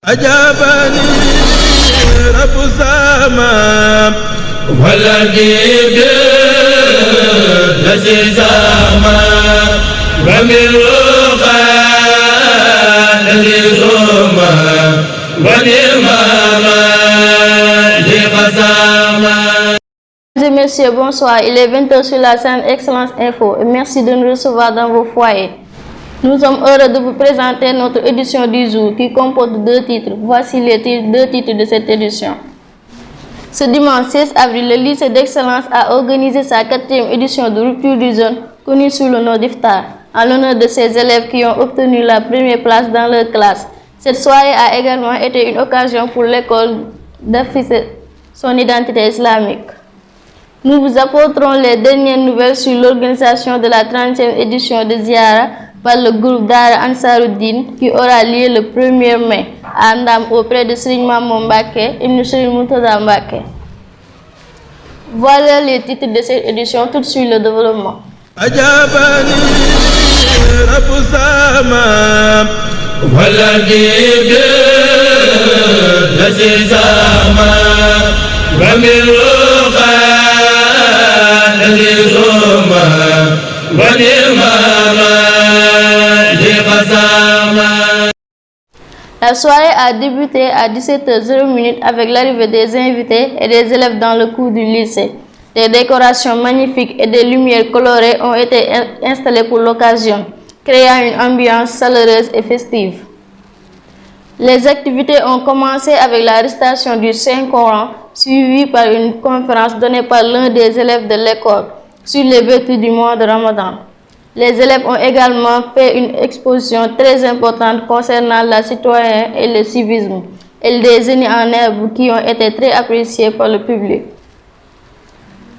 أجابني رب السماء والذي الذي سماء ومن قال الذي سماء ونعم لقسما. Mesdames et messieurs, bonsoir. Il est 20h sur la chaîne Excellence Info et merci de nous recevoir dans vos foyers. Nous sommes heureux de vous présenter notre édition du jour qui comporte deux titres. Voici les deux titres de cette édition. Ce dimanche 16 avril, le lycée d'Excellence a organisé sa 4e édition de rupture du jeûne, connue sous le nom d'Iftar, en l'honneur de ses élèves qui ont obtenu la première place dans leur classe. Cette soirée a également été une occasion pour l'école d'afficher son identité islamique. Nous vous apporterons les dernières nouvelles sur l'organisation de la 30e édition de Ziara par le groupe Dara Ansaruddin qui aura lieu le 1er mai à Ndam auprès de Serigne Mamoun Mbacké et Serigne Mourtada Mbacké. Voilà les titres de cette édition, tout de suite le développement. La soirée a débuté à 17h00 avec l'arrivée des invités et des élèves dans le cours du lycée. Des décorations magnifiques et des lumières colorées ont été installées pour l'occasion, créant une ambiance chaleureuse et festive. Les activités ont commencé avec la récitation du Saint-Coran, suivie par une conférence donnée par l'un des élèves de l'école sur les vertus du mois de Ramadan. Les élèves ont également fait une exposition très importante concernant la citoyenneté et le civisme, et des génies en herbe qui ont été très appréciés par le public.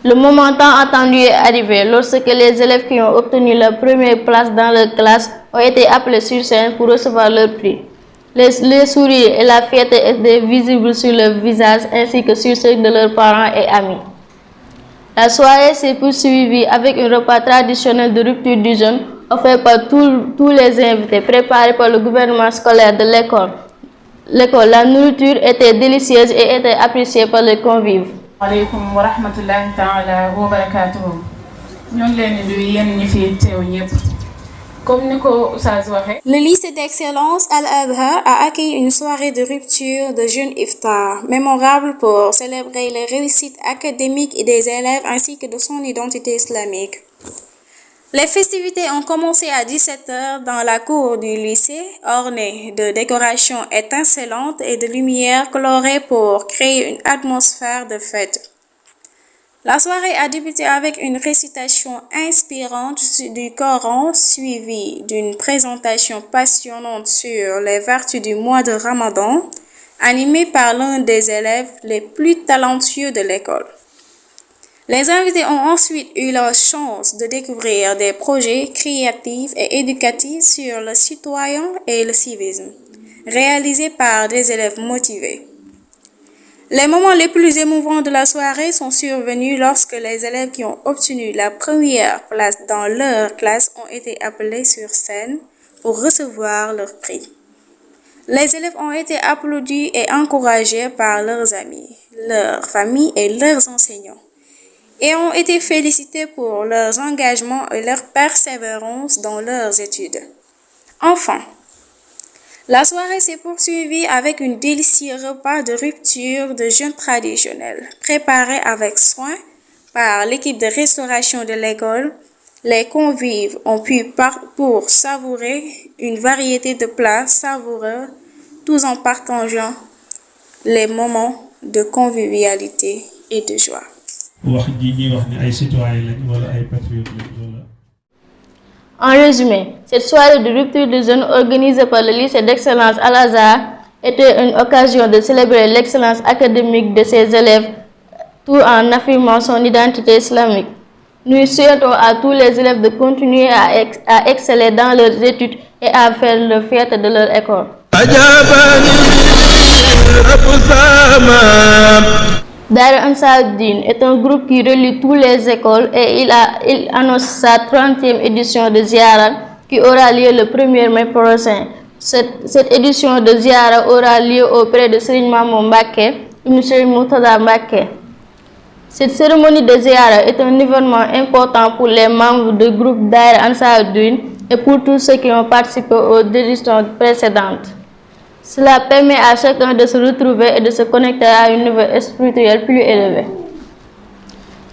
Le moment tant attendu est arrivé lorsque les élèves qui ont obtenu la première place dans leur classe ont été appelés sur scène pour recevoir leur prix. Les sourires et la fierté étaient visibles sur leurs visages ainsi que sur ceux de leurs parents et amis. La soirée s'est poursuivie avec un repas traditionnel de rupture du jeûne offert par tous les invités, préparé par le gouvernement scolaire de l'école. La nourriture était délicieuse et était appréciée par les convives. Aleykum wa rahmatullahi ta'ala wa barakatuhu. Ñoo ngi leen di nuyu yéen ñi fi teew ñëpp. Le lycée d'excellence Al-Azhar a accueilli une soirée de rupture de jeûne iftar, mémorable pour célébrer les réussites académiques des élèves ainsi que de son identité islamique. Les festivités ont commencé à 17h dans la cour du lycée, ornée de décorations étincelantes et de lumières colorées pour créer une atmosphère de fête. La soirée a débuté avec une récitation inspirante du Coran, suivie d'une présentation passionnante sur les vertus du mois de Ramadan, animée par l'un des élèves les plus talentueux de l'école. Les invités ont ensuite eu la chance de découvrir des projets créatifs et éducatifs sur le citoyen et le civisme, réalisés par des élèves motivés. Les moments les plus émouvants de la soirée sont survenus lorsque les élèves qui ont obtenu la première place dans leur classe ont été appelés sur scène pour recevoir leur prix. Les élèves ont été applaudis et encouragés par leurs amis, leurs familles et leurs enseignants, et ont été félicités pour leurs engagements et leur persévérance dans leurs études. Enfin, la soirée s'est poursuivie avec un délicieux repas de rupture de jeûne traditionnel, préparé avec soin par l'équipe de restauration de l'école. Les convives ont pu pour savourer une variété de plats savoureux, tout en partageant les moments de convivialité et de joie. En résumé, cette soirée de rupture de jeûne organisée par le lycée d'excellence Al-Azhar était une occasion de célébrer l'excellence académique de ses élèves tout en affirmant son identité islamique. Nous souhaitons à tous les élèves de continuer à exceller dans leurs études et à faire le fierté de leur école. Dara Ansaruddin est un groupe qui relie toutes les écoles et il annonce sa 30e édition de Ziara qui aura lieu le 1er mai prochain. Cette édition de Ziara aura lieu auprès de Serigne Mamour Mbacké, Ibn Serigne Mourtada Mbacké. Cette cérémonie de Ziara est un événement important pour les membres du groupe Daïra Ansaruddin et pour tous ceux qui ont participé aux éditions précédentes. Cela permet à chacun de se retrouver et de se connecter à un niveau spirituel plus élevé.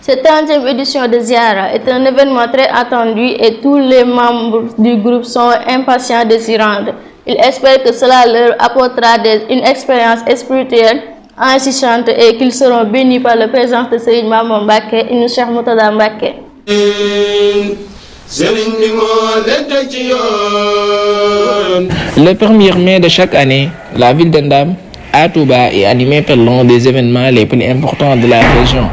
Cette 30e édition de Ziara est un événement très attendu et tous les membres du groupe sont impatients de s'y rendre. Ils espèrent que cela leur apportera une expérience spirituelle enrichissante et qu'ils seront bénis par la présence de Serigne Mamour Mbacké et Cheikh Mourtada Mbacké. Le 1er mai de chaque année, la ville de Ndam, à Touba, est animée par l'un des événements les plus importants de la région.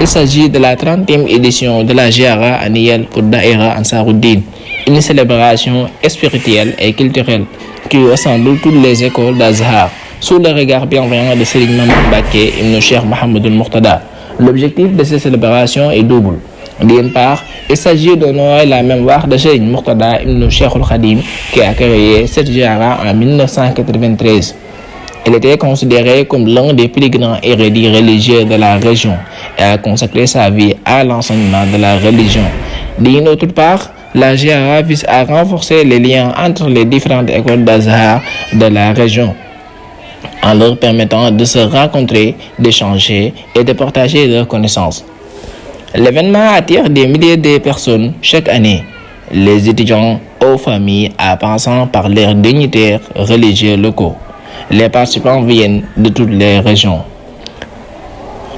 Il s'agit de la 30e édition de la Ziara annuelle pour Daïra Ansaruddin, une célébration spirituelle et culturelle qui rassemble toutes les écoles d'Azhar sous le regard bienveillant de Serigne Mamour Mbacké et Cheikh Mouhamadoul Mourtada. L'objectif de cette célébration est double. D'une part, il s'agit d'honorer la mémoire de Serigne Mourtada ibn Cheikhoul Khadim qui a créé cette Ziara en 1993. Il était considéré comme l'un des plus grands érudits religieux de la région et a consacré sa vie à l'enseignement de la religion. D'une autre part, la Ziara vise à renforcer les liens entre les différentes écoles d'Azhar de la région, en leur permettant de se rencontrer, d'échanger et de partager leurs connaissances. L'événement attire des milliers de personnes chaque année, les étudiants aux familles en passant par leurs dignitaires religieux locaux. Les participants viennent de toutes les régions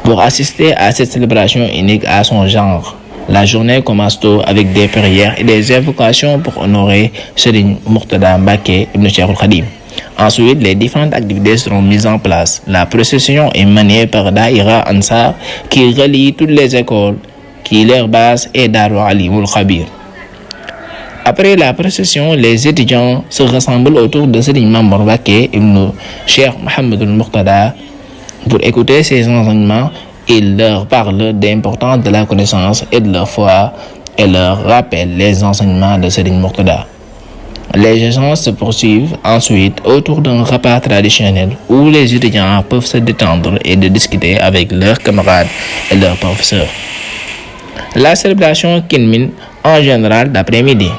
pour assister à cette célébration unique à son genre. La journée commence tôt avec des prières et des invocations pour honorer Serigne Mourtada Mbacké ibn Cheikhoul Khadim. Ensuite, les différentes activités seront mises en place. La procession est menée par Daïra Ansar qui relie toutes les écoles qui leur base est Darou Alimul Khabir. Après la procession, les étudiants se rassemblent autour de Serigne Mamour Mbacké ibn Cheikh Mouhamadoul Mourtada pour écouter ses enseignements. Il leur parle de l'importance de la connaissance et de leur foi et leur rappelle les enseignements de Serigne Mourtada. Les échanges se poursuivent ensuite autour d'un repas traditionnel où les étudiants peuvent se détendre et de discuter avec leurs camarades et leurs professeurs. La célébration culmine en général d'après-midi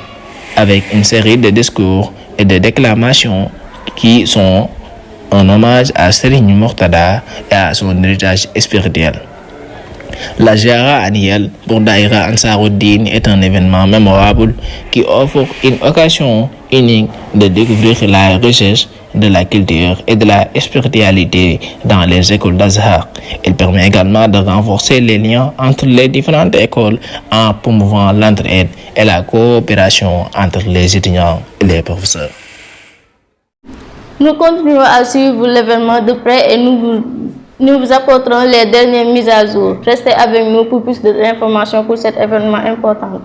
avec une série de discours et de déclamations qui sont un hommage à Serigne Mourtada et à son héritage spirituel. La Ziara annuelle pour Daïra Ansaruddin est un événement mémorable qui offre une occasion unique de découvrir la richesse de la culture et de la spiritualité dans les écoles d'Azhar. Il permet également de renforcer les liens entre les différentes écoles en promouvant l'entraide et la coopération entre les étudiants et les professeurs. Nous continuons à suivre l'événement de près et nous vous apporterons les dernières mises à jour. Restez avec nous pour plus d'informations pour cet événement important.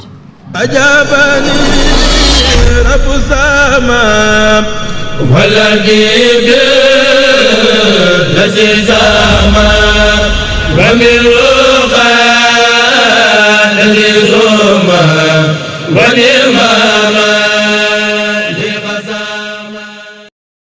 ونعم